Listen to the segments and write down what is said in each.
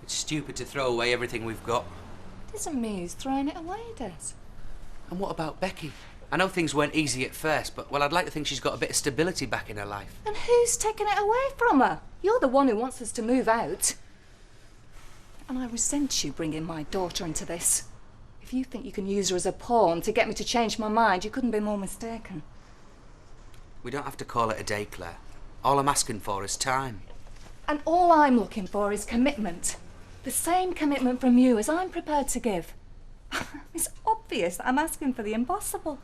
It's stupid to throw away everything we've got. It isn't me who's throwing it away, Des. And what about Becky? I know things weren't easy at first, but, well, I'd like to think she's got a bit of stability back in her life. And who's taking it away from her? You're the one who wants us to move out. And I resent you bringing my daughter into this. If you think you can use her as a pawn to get me to change my mind, you couldn't be more mistaken. We don't have to call it a day, Claire. All I'm asking for is time. And all I'm looking for is commitment. The same commitment from you as I'm prepared to give. It's obvious that I'm asking for the impossible.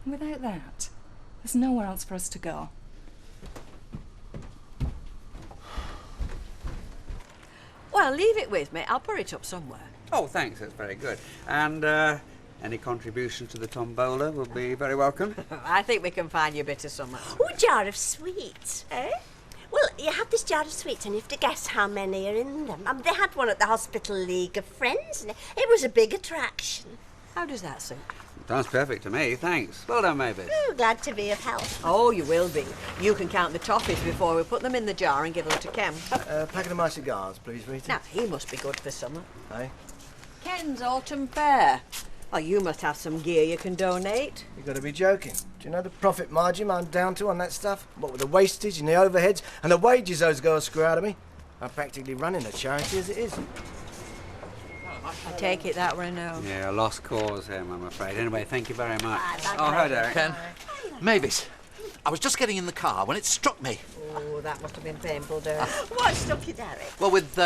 And without that, there's nowhere else for us to go. Well, leave it with me. I'll put it up somewhere. Oh, thanks. That's very good. And any contribution to the tombola will be very welcome. I think we can find you a bit of summer. Oh, a jar of sweets, eh? Well, you have this jar of sweets and you have to guess how many are in them. They had one at the Hospital League of Friends and it was a big attraction. How does that suit? Sounds perfect to me, thanks. Well done, Mavis. Oh, glad to be of help. Oh, you will be. You can count the toffees before we put them in the jar and give them to Ken. Packet of my cigars, please, Rita. Now, he must be good for summer. Hey? Ken's autumn fair. Oh, you must have some gear you can donate. You got to be joking. Do you know the profit margin I'm down to on that stuff? What with the wastage and the overheads and the wages those girls screw out of me? I'm practically running a charity as it is. I take it that were a no. Yeah, a lost cause him, I'm afraid. Anyway, thank you very much. Oh, hi, Derek. Ken, Mavis, I was just getting in the car when it struck me. Oh, that must have been painful, Derek. What struck you, Derek? Well, with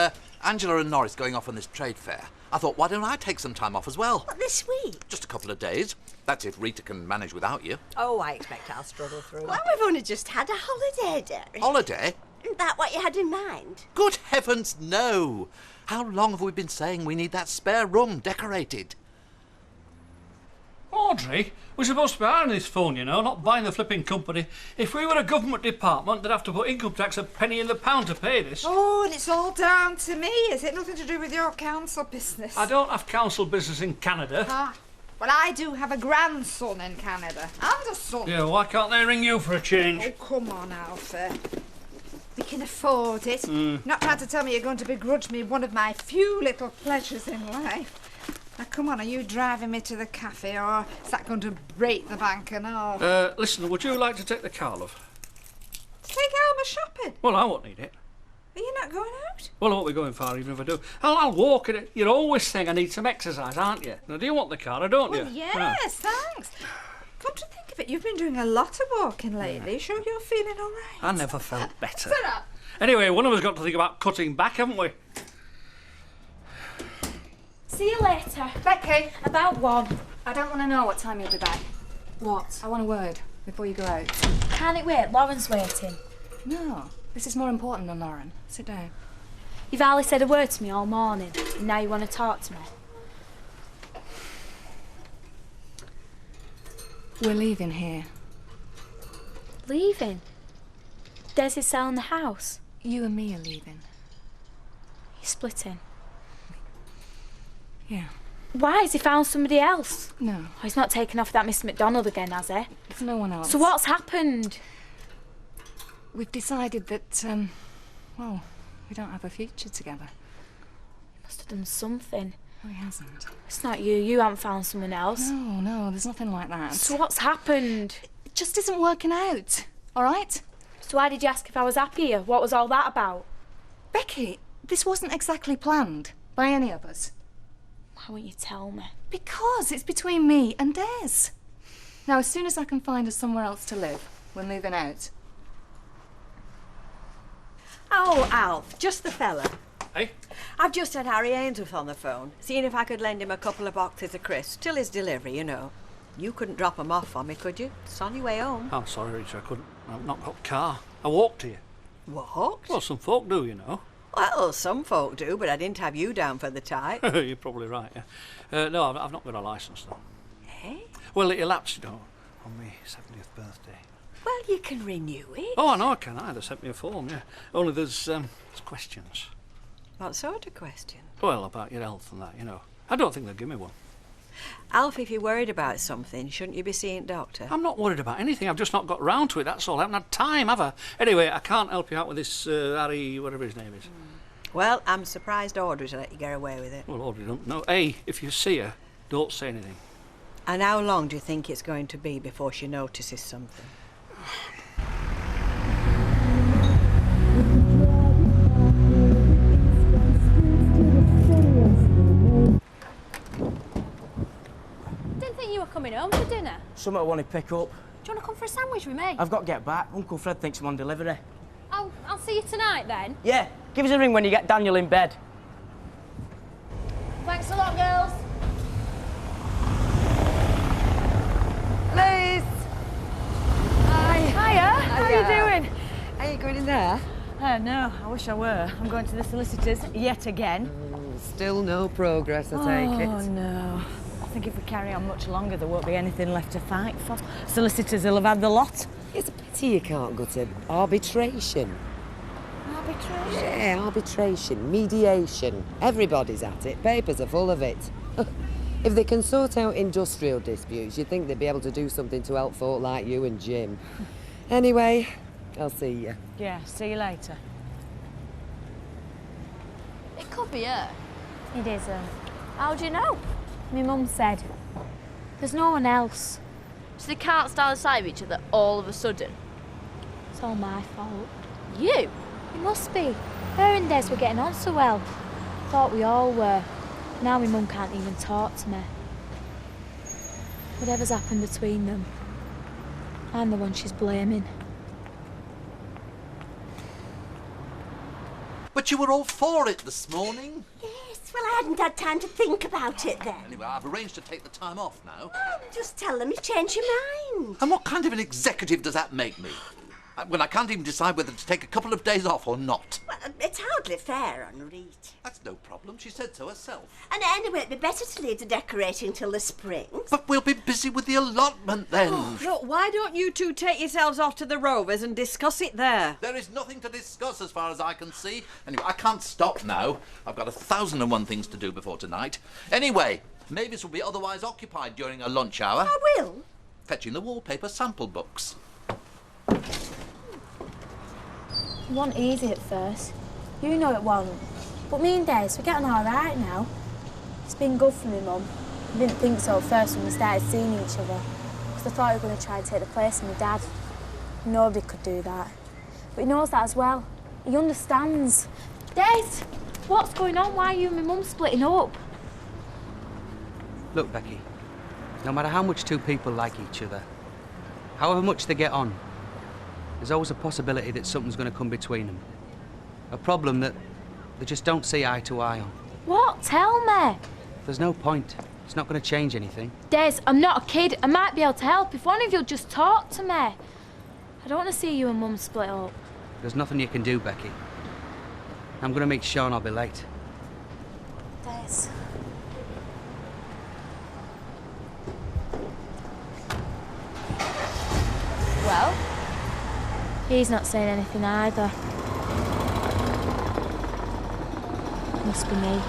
Angela and Norris going off on this trade fair, I thought, why don't I take some time off as well? What, this week? Just a couple of days. That's if Rita can manage without you. Oh, I expect I'll struggle through. Well, we've only just had a holiday, Derek. Holiday? Isn't that what you had in mind? Good heavens, no! How long have we been saying we need that spare room decorated? Audrey, we're supposed to be hiring this phone, you know, not buying the flipping company. If we were a government department, they'd have to put income tax a penny in the pound to pay this. Oh, and it's all down to me. Is it nothing to do with your council business? I don't have council business in Canada. Ah, well, I do have a grandson in Canada. And a son. Yeah, why can't they ring you for a change? Oh, come on, Alfie. We can afford it. Not trying to tell me you're going to begrudge me one of my few little pleasures in life. Now, come on, are you driving me to the cafe, or is that going to break the bank and all? Listen, would you like to take the car, love? Take Alma shopping. Well, I won't need it. Are you not going out? Well, I won't be going far, even if I do. I'll walk it. You're always saying I need some exercise, aren't you? Now, do you want the car, or don't Well, you? yes, thanks. Come to think of it, you've been doing a lot of walking lately. Sure you're feeling all right? I never felt better. Sit up. Anyway, one of us got to think about cutting back, haven't we? See you later. Becky. About 1. I don't want to know what time you'll be back. What? I want a word before you go out. Can't it wait? Lauren's waiting. No, this is more important than Lauren. Sit down. You've hardly said a word to me all morning, and now you want to talk to me. We're leaving here. Leaving? Des is selling the house. You and me are leaving. You're splitting. Yeah. Why? Has he found somebody else? No. Oh, he's not taken off that Mr. McDonald again, has he? There's no one else. So what's happened? We've decided that, well, we don't have a future together. He must have done something. No, he hasn't. It's not you. You haven't found someone else. No, there's nothing like that. So what's happened? It just isn't working out, all right? So why did you ask if I was happier? What was all that about? Becky, this wasn't exactly planned by any of us. Why won't you tell me? Because it's between me and Des. Now, as soon as I can find us somewhere else to live, we're moving out. Oh, Alf, just the fella. Hey? I've just had Harry Ainsworth on the phone, seeing if I could lend him a couple of boxes of crisps till his delivery, you know. You couldn't drop 'em off for me, could you? It's on your way home. I'm sorry, Rita, I couldn't. I've not got a car. I walked to you. Walked? Well, some folk do, you know. Well, some folk do, but I didn't have you down for the type. You're probably right, yeah. No, I've not got a licence, though. Eh? Well, it elapsed, you know, on my 70th birthday. Well, you can renew it. Oh, I know I can. They sent me a form, yeah. Only there's questions. What sort of question? Well, about your health and that, you know. I don't think they'll give me one. Alf, if you're worried about something, shouldn't you be seeing a doctor? I'm not worried about anything. I've just not got round to it, that's all. I haven't had time, have I? Anyway, I can't help you out with this Harry, whatever his name is. Well, I'm surprised Audrey's let you get away with it. Well, Audrey don't know. Hey, if you see her, don't say anything. And how long do you think it's going to be before she notices something? Didn't think you were coming home for dinner. Something I want to pick up. Do you want to come for a sandwich with me? I've got to get back. Uncle Fred thinks I'm on delivery. I'll see you tonight then. Yeah, give us a ring when you get Daniel in bed. Thanks a lot, girls. Liz! Hi. Hiya, how are you doing? Are you going in there? No, I wish I were. I'm going to the solicitors yet again. Still no progress, I take it. Oh, no. I think if we carry on much longer, there won't be anything left to fight for. Solicitors will have had the lot. It's a pity you can't go to arbitration. Arbitration? Yeah, arbitration, mediation. Everybody's at it. Papers are full of it. If they can sort out industrial disputes, you'd think they'd be able to do something to help folk like you and Jim. Anyway, I'll see you. Yeah, see you later. It could be her. It is her. How do you know? My mum said. There's no one else. So they can't stand aside of each other all of a sudden? It's all my fault. You? It must be. Her and Des were getting on so well. Thought we all were. Now my mum can't even talk to me. Whatever's happened between them, I'm the one she's blaming. But you were all for it this morning. Yes, well, I hadn't had time to think about it then. Anyway, I've arranged to take the time off now. Just tell them you changed your mind. And what kind of an executive does that make me? When I can't even decide whether to take a couple of days off or not. Well, it's hardly fair on Rita. That's no problem. She said so herself. And anyway, it'd be better to leave the decorating till the spring. But we'll be busy with the allotment then. Look, why don't you two take yourselves off to the Rovers and discuss it there? There is nothing to discuss as far as I can see. Anyway, I can't stop now. I've got 1,001 things to do before tonight. Anyway, Mavis will be otherwise occupied during her lunch hour. I will. Fetching the wallpaper sample books. It wasn't easy at first. You know it wasn't. But me and Des, we're getting all right now. It's been good for me, Mum. I didn't think so at first when we started seeing each other. Because I thought we were going to try and take the place of my dad. Nobody could do that. But he knows that as well. He understands. Des, what's going on? Why are you and my mum splitting up? Look, Becky, no matter how much two people like each other, however much they get on, there's always a possibility that something's going to come between them. A problem that they just don't see eye to eye on. What? Tell me. There's no point. It's not going to change anything. Des, I'm not a kid. I might be able to help if one of you'll just talk to me. I don't want to see you and Mum split up. There's nothing you can do, Becky. I'm going to meet Sean. I'll be late. Des. Well? He's not saying anything either. Must be me.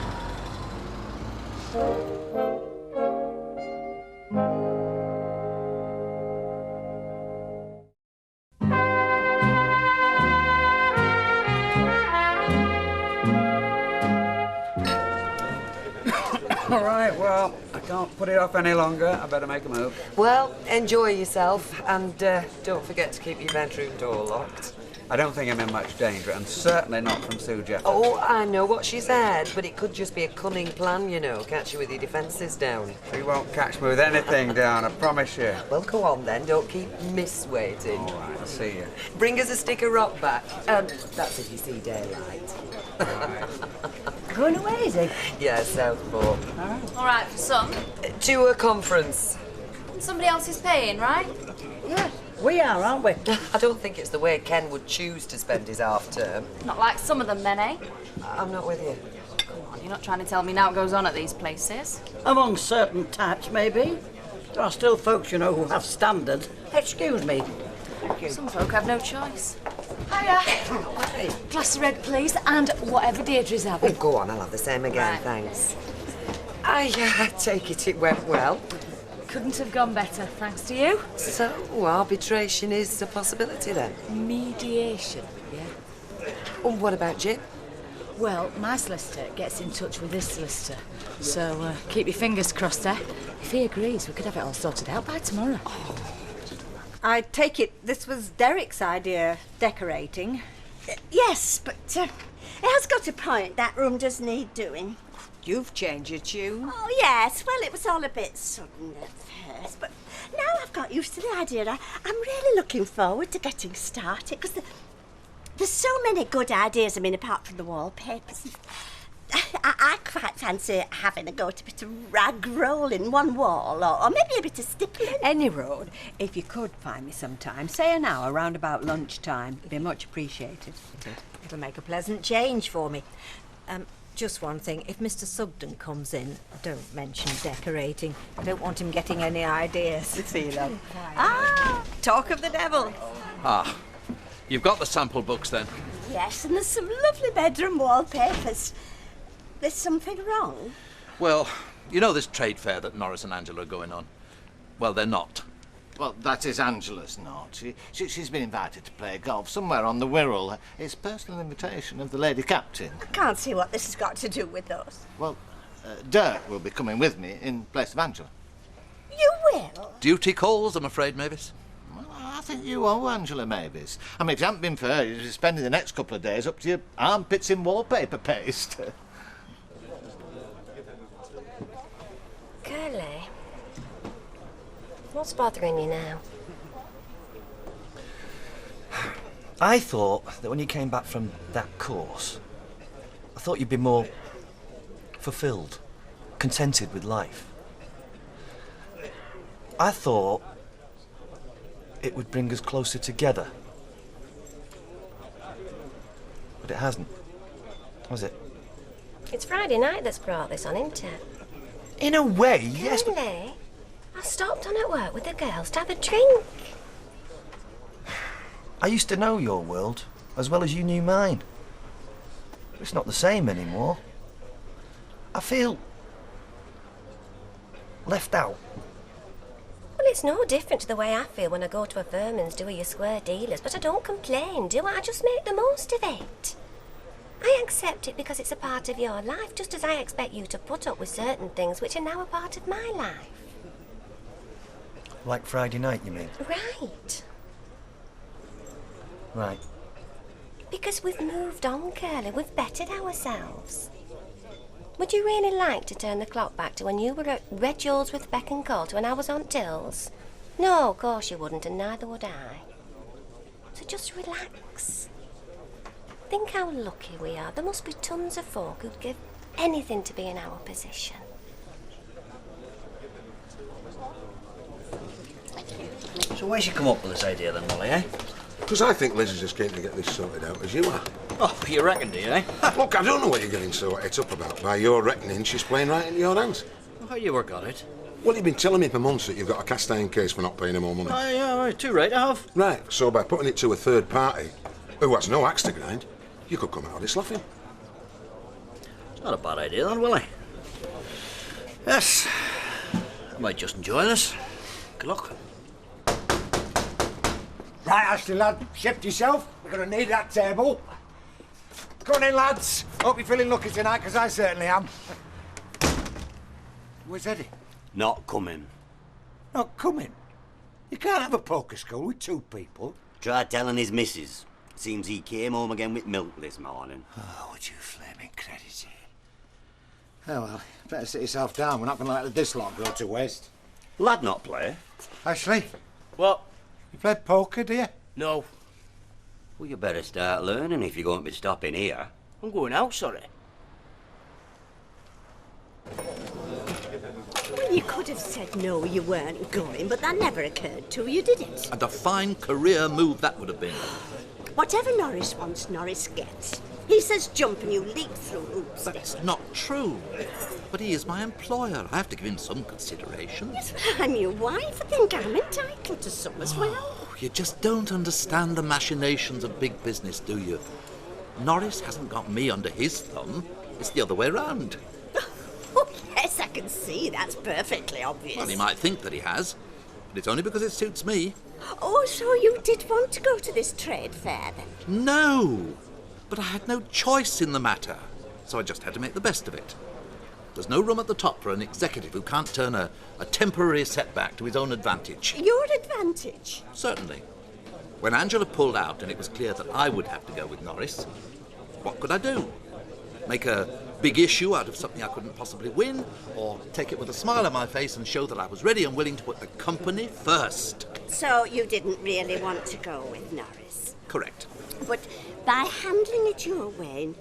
All right, well, I can't put it off any longer. I better make a move. Well, enjoy yourself and don't forget to keep your bedroom door locked. I don't think I'm in much danger, and certainly not from Sue Jeffers. Oh, I know what she said, but it could just be a cunning plan, you know, catch you with your defences down. She won't catch me with anything down, I promise you. Well, go on then, don't keep Miss waiting. All right, I'll see you. Bring us a stick of rock back. That's if you see daylight. Going away, is he? Yeah, Southport. All right, for some. To a conference. Somebody else is paying, right? Yeah, we are, aren't we? I don't think it's the way Ken would choose to spend his half-term. Not like some of them men, eh? I'm not with you. Come on, you're not trying to tell me now what goes on at these places. Among certain types, maybe. There are still folks, you know, who have standards. Excuse me. Thank you. Some folk have no choice. Hiya. Glass of red, please, and whatever Deirdre's having. Oh, go on, I'll have the same again, Right. thanks. I take it went well. Couldn't have gone better, thanks to you. So, arbitration is a possibility then? Mediation, yeah. And what about Jim? Well, my solicitor gets in touch with his solicitor. So keep your fingers crossed there. If he agrees, we could have it all sorted out by tomorrow. I take it this was Derek's idea, decorating. Yes, but it has got a point. That room does need doing. You've changed your tune. Oh, yes. Well, it was all a bit sudden at first, but now I've got used to the idea. I'm really looking forward to getting started, because there's so many good ideas, I mean, apart from the wallpapers. I quite fancy having a go at a bit of rag roll in one wall, or maybe a bit of stippling. Any road, if you could find me sometime, say an hour, round about lunchtime, it'd be much appreciated. It'll make a pleasant change for me. Just one thing, if Mr. Sugden comes in, don't mention decorating. I don't want him getting any ideas. See, love. Talk of the devil. Ah, you've got the sample books then? Yes, and there's some lovely bedroom wallpapers. There's something wrong? Well, you know this trade fair that Norris and Angela are going on? Well, they're not. Well, that is Angela's not. She's been invited to play golf somewhere on the Wirral. It's a personal invitation of the lady captain. I can't see what this has got to do with us. Well, Dirk will be coming with me in place of Angela. You will? Duty calls, I'm afraid, Mavis. Well, I think you owe Angela Mavis. I mean, if you hadn't been for her, you'd be spending the next couple of days up to your armpits in wallpaper paste. Curly, what's bothering you now? I thought that when you came back from that course, I thought you'd be more fulfilled, contented with life. I thought it would bring us closer together. But it hasn't, has it? It's Friday night that's brought this on, isn't it? In a way, yes, but... Curly, I stopped on at work with the girls to have a drink. I used to know your world as well as you knew mine. But it's not the same anymore. I feel left out. Well, it's no different to the way I feel when I go to a Furman's do your square dealers, but I don't complain, do I? I just make the most of it. I accept it because it's a part of your life, just as I expect you to put up with certain things which are now a part of my life. Like Friday night, you mean? Right. Right. Because we've moved on, Curly. We've bettered ourselves. Would you really like to turn the clock back to when you were at Red Yours with Beck and Coulter and I was on Tills? No, of course you wouldn't, and neither would I. So just relax. Think how lucky we are. There must be tons of folk who'd give anything to be in our position. So where'd you come up with this idea then, Molly, eh? Because I think Liz is as keen to get this sorted out as you are. Oh, you reckon, do you, eh? Look, I don't know what you're getting so het up about. By your reckoning, she's playing right into your hands. How you work on it? Well, you've been telling me for months that you've got a cast iron case for not paying her more money. Oh, yeah, right, too right, I have. Right, so by putting it to a third party, who has no axe to grind, you could come out of this laughing. It's not a bad idea, then, Willie. Yes. I might just enjoy this. Good luck. Right, Ashley, lad, shift yourself. We're going to need that table. Come on in, lads. Hope you're feeling lucky tonight, because I certainly am. Where's Eddie? Not coming. Not coming? You can't have a poker school with two people. Tried telling his missus. Seems he came home again with milk this morning. Oh, would you flaming credit it? Oh, well, better sit yourself down. We're not going to let this lot go to waste. Lad not play? Ashley? What? You play poker, do you? No. Well, you better start learning if you're going to be stopping here. I'm going out, sorry. Well, you could have said no, you weren't going, but that never occurred to you, did it? And a fine career move that would have been. Whatever Norris wants, Norris gets. He says jump and you leap through hoops. That's not true. But he is my employer. I have to give him some consideration. Yes, but I'm your wife. I think I'm entitled to some as well. You just don't understand the machinations of big business, do you? Norris hasn't got me under his thumb. It's the other way round. Oh, yes, I can see. That's perfectly obvious. Well, he might think that he has, but it's only because it suits me. Oh, so you did want to go to this trade fair, then? No! But I had no choice in the matter, so I just had to make the best of it. There's no room at the top for an executive who can't turn a temporary setback to his own advantage. Your advantage? Certainly. When Angela pulled out and it was clear that I would have to go with Norris, what could I do? Make a big issue out of something I couldn't possibly win, or take it with a smile on my face and show that I was ready and willing to put the company first? So you didn't really want to go with Norris? Correct. But by handling it your way and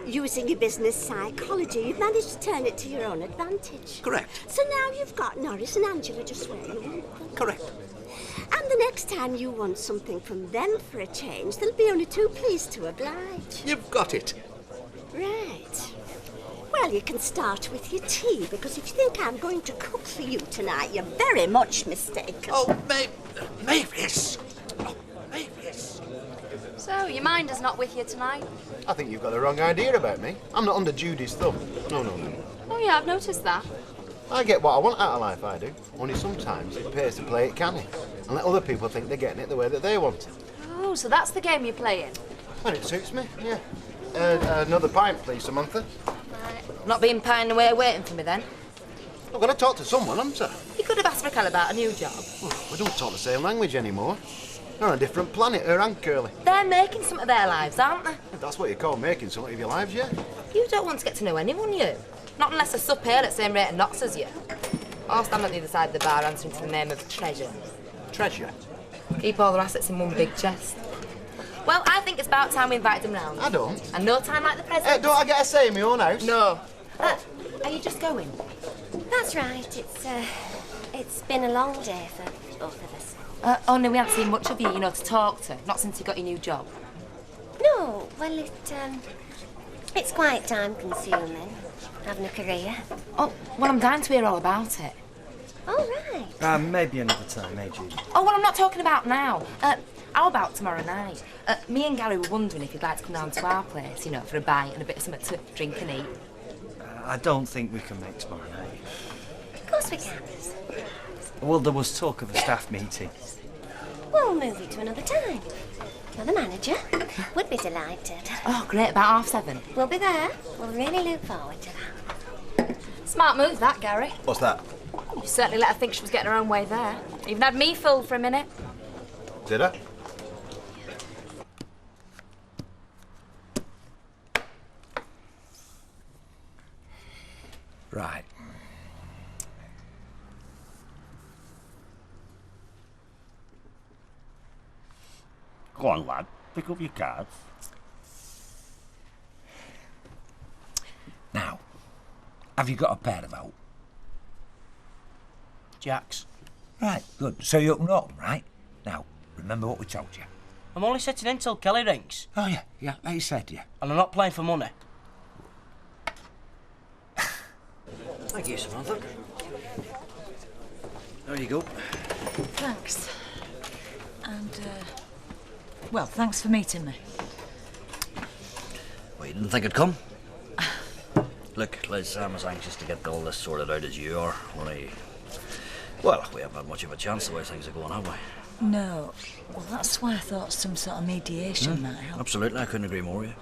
using your business psychology, you've managed to turn it to your own advantage. Correct. So now you've got Norris and Angela just where you want them. Correct. And the next time you want something from them for a change, they'll be only too pleased to oblige. You've got it. Right. Well, you can start with your tea, because if you think I'm going to cook for you tonight, you're very much mistaken. Oh, Mavis! Oh, Mavis! So, your mind is not with you tonight? I think you've got the wrong idea about me. I'm not under Judy's thumb. No. Oh yeah, I've noticed that. I get what I want out of life, I do. Only sometimes it pays to play it canny and let other people think they're getting it the way that they want it. Oh, so that's the game you're playing? And it suits me, yeah. Another pint, please, Samantha. Not being pining away waiting for me then? I've got to talk to someone, haven't I? You could have asked Raquel about a new job. Well, we don't talk the same language anymore. They're on a different planet, her and Curly. They're making some of their lives, aren't they? If that's what you call making something of your lives, yeah. You don't want to get to know anyone, you. Not unless they're sup here at the same rate of knots as you. Or stand at the other side of the bar answering to the name of Treasure. Treasure? Keep all their assets in one big chest. Well, I think it's about time we invited them round. I don't. And no time like the present. Don't I get a say in my own house? No. Are you just going? That's right. It's been a long day for both of us. Only we haven't seen much of you, to talk to. Not since you got your new job. No, well, it's quite time-consuming, having a career. Oh, well, I'm dying to hear all about it. Oh, right. Maybe another time, Judy. Oh, well, I'm not talking about now. How about tomorrow night? Me and Gary were wondering if you'd like to come down to our place, for a bite and a bit of something to drink and eat. I don't think we can make tomorrow night. Of course we can. Well, there was talk of a staff meeting. We'll move it to another time. You're the manager. Would be delighted. Oh, great. About 7:30. We'll be there. We'll really look forward to that. Smart move, that, Gary. What's that? You certainly let her think she was getting her own way there. Even had me fooled for a minute. Did I? Right. Go on, lad. Pick up your cards. Now, have you got a pair of out? Jacks. Right, good. So you open up, right? Now, remember what we told you. I'm only sitting in till Kelly rings. Oh, yeah, like you said, yeah. And I'm not playing for money. Thank you, Samantha. There you go. Thanks. And, well, thanks for meeting me. Well, you didn't think I'd come? Look, Liz, I'm as anxious to get all this sorted out as you are. Only, well, we haven't had much of a chance the way things are going, have we? No. Well, that's why I thought some sort of mediation might help. Absolutely, I couldn't agree more with you.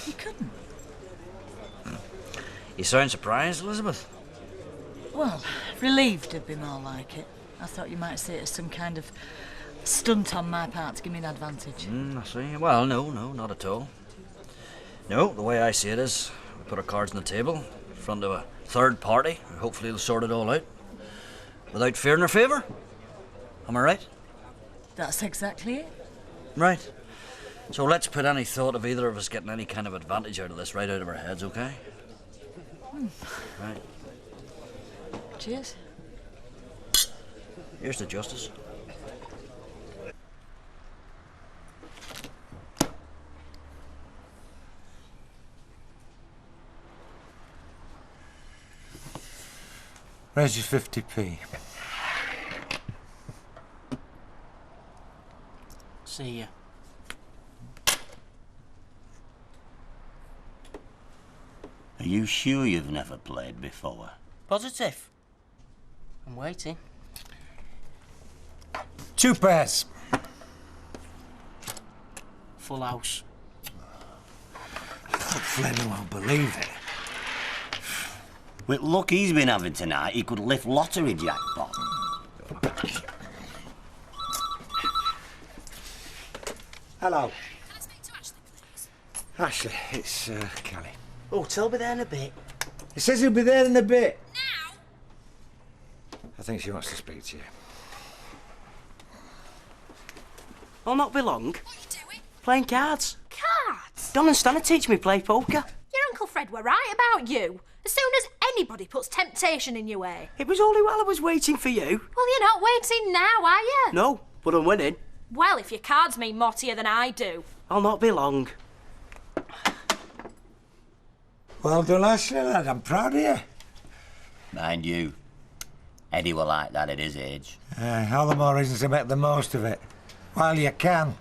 You couldn't? You sound surprised, Elizabeth. Well, relieved would be more like it. I thought you might see it as some kind of stunt on my part to give me an advantage. I see. Well, no, not at all. No, the way I see it is, we put our cards on the table in front of a third party, who hopefully will sort it all out. Without fear nor favour. Am I right? That's exactly it. Right. So let's put any thought of either of us getting any kind of advantage out of this right out of our heads, okay? Right. Cheers. Here's to justice. Where's your 50p? See ya. Are you sure you've never played before? Positive. I'm waiting. 2 pairs. Full house. Flynn won't believe it. With luck he's been having tonight, he could lift lottery jackpot. Hello. Can I speak to Ashley, please? Ashley, it's Kelly. Oh, tell me there in a bit. He says he'll be there in a bit. Now? I think she wants to speak to you. I'll not be long. What are you doing? Playing cards. Cards? Don and Stan teach me play poker. Your Uncle Fred were right about you. As soon as anybody puts temptation in your way. It was only while I was waiting for you. Well, you're not waiting now, are you? No, but I'm winning. Well, if your cards mean more to you than I do. I'll not be long. Well done, Ashley, lad. I'm proud of you. Mind you, Eddie were like that at his age. All the more reason to make the most of it. While you can.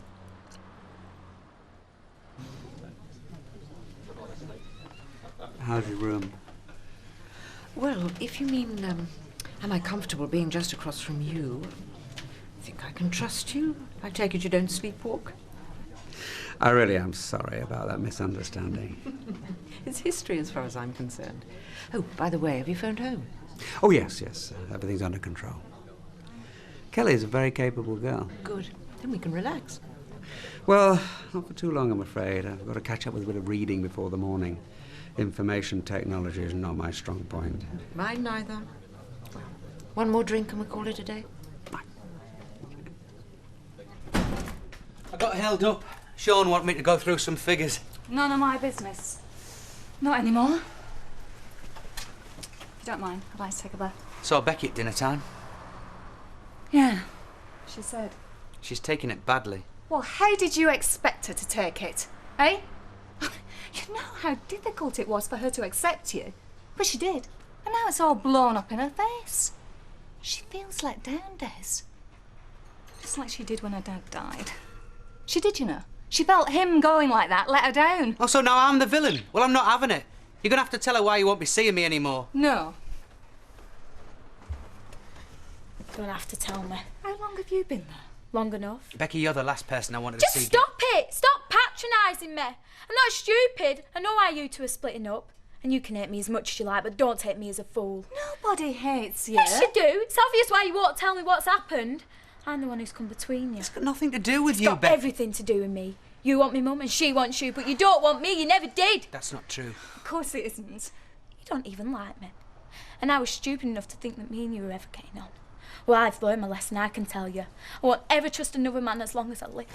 How's your room? Well, if you mean, am I comfortable being just across from you? Think I can trust you? I take it you don't sleepwalk? I really am sorry about that misunderstanding. It's history as far as I'm concerned. Oh, by the way, have you phoned home? Oh, yes. Everything's under control. Kelly's a very capable girl. Good. Then we can relax. Well, not for too long, I'm afraid. I've got to catch up with a bit of reading before the morning. Information technology is not my strong point. Mine neither. Well, one more drink and we call it a day? I got held up. Sean wanted me to go through some figures. None of my business. Not anymore. If you don't mind, I'd like to take a bath. Saw Becky at dinner time. Yeah, she said. She's taking it badly. Well, how did you expect her to take it, eh? You know how difficult it was for her to accept you. But she did. And now it's all blown up in her face. She feels let down, Des. Just like she did when her dad died. She did, you know. She felt him going like that let her down. Oh, so now I'm the villain. Well, I'm not having it. You're going to have to tell her why you won't be seeing me anymore. No. You don't have to tell me. How long have you been there? Long enough. Becky, you're the last person I wanted Just to see. stop it! Stop patronising me! I'm not stupid. I know why you two are splitting up. And you can hate me as much as you like, but don't take me as a fool. Nobody hates you. Yes, you do. It's obvious why you won't tell me what's happened. I'm the one who's come between you. It's got nothing to do with It's you, got Becky. everything to do with me. You want me mum and she wants you, but you don't want me. You never did. That's not true. Of course it isn't. You don't even like me. And I was stupid enough to think that me and you were ever getting on. Well, I've learned my lesson, I can tell you. I won't ever trust another man as long as I live.